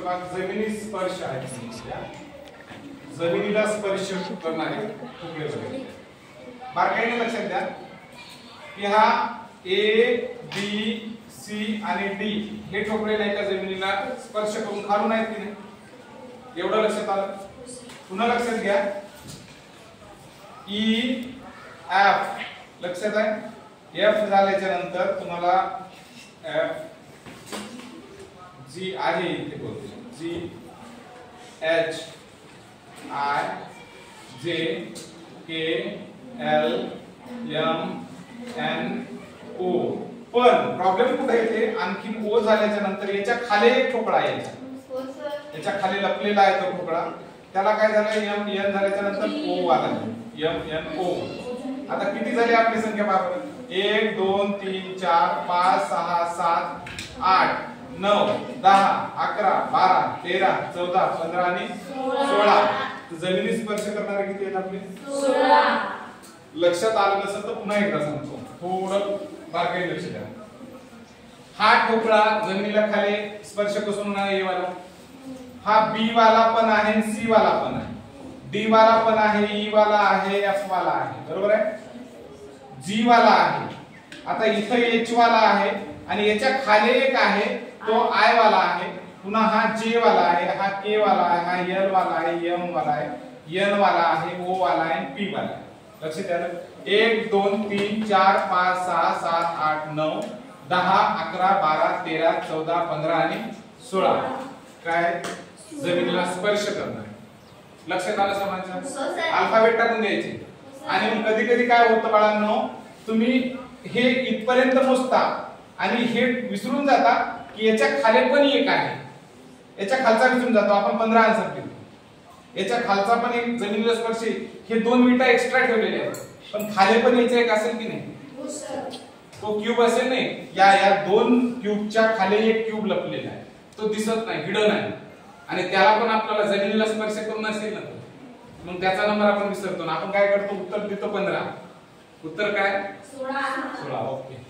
बघा जमिनी स्पर्श आहे, जमिनीला स्पर्श करणारे तुकडे वगैरे बारकाईने लक्षात द्या की हा ए बी सी आणि डी हे ठोकळे नाही का जमिनीला स्पर्श करून खालून आहेत की नाही, एवढं लक्षात आलं. पुन्हा लक्षात घ्या ई एफ लक्षात आहे, एफ झाल्याच्या नंतर तुम्हाला एफ जी आहे इथे बोलतो जी एच आय जे के एल एम एन ओ. पण प्रॉब्लेम कुठे येते, आणखी ओ झाल्याच्या नंतर याच्या खाली एक ठोकळा आहे, याच्या खाली लपलेला आहे तो ठोकळा, त्याला काय झालं एम एन झाल्याच्या नंतर ओ आला, एम एन ओ. आता किती झाली आपली संख्या पहा, 1 2 3 4 5 6 7 8 9 10 11 12 13 14 15 आणि 16. जमिनी स्पर्श करणारे किती आहेत आपले 16. लक्षात आलं नसेल तर पुन्हा एकदा सांगतो, थोडं बारकाईने लक्ष द्या. हा ठोकळा जमिनीला खाली स्पर्श कसून नाही, ए वाला हा बी वाला पण आहे, सी वाला पण आहे, डी वाला पण आहे, ई वाला आहे, एफ वाला आहे, बरोबर आहे, जी वाला आहे. आता इथं एच वाला आहे आणि याच्या खाली एक आहे तो आय वाला आहे, पुन्हा हा जे वाला आहे, हा के वाला आहे, हा एल वाला आहे, एम वाला आहे, एन वाला आहे, ओ वाला आहे, पी वाला आहे. लक्षात आलं. 1 2 3 4 5 6 7 8 9 10 11 12 13 14 15 आणि 16 काय जमिनीला स्पर्श करणार. लक्षात आलं सर्वांच्या, अल्फाबेट टाकून द्यायचे. आणि कधी कधी काय होतं बाळांनो, तुम्ही हे इथपर्यंत मोजता आणि हे विसरून जाता की याच्या खाली पण एक आहे, याच्या खालचा विसरून जातो. आपण 15 आन्सर केले, याच्या खालचा पण एक जमिनीला स्पर्श, हे 2 मिनिटं एक्स्ट्रा ठेवलेले आहेत, पण खाली पण याचा एक असेल की नाही, तो क्यूब असेल नाही, या 2 क्यूबच्या खाली एक क्यूब लपलेला आहे, तो दिसत नाही, हिडन आहे, आणि त्याला पण आपल्याला जमिनीला स्पर्श करून असेल ना, मग त्याचा नंबर आपण विसरतो. आपण काय करतो, उत्तर देतो 15, उत्तर काय 16. ओके.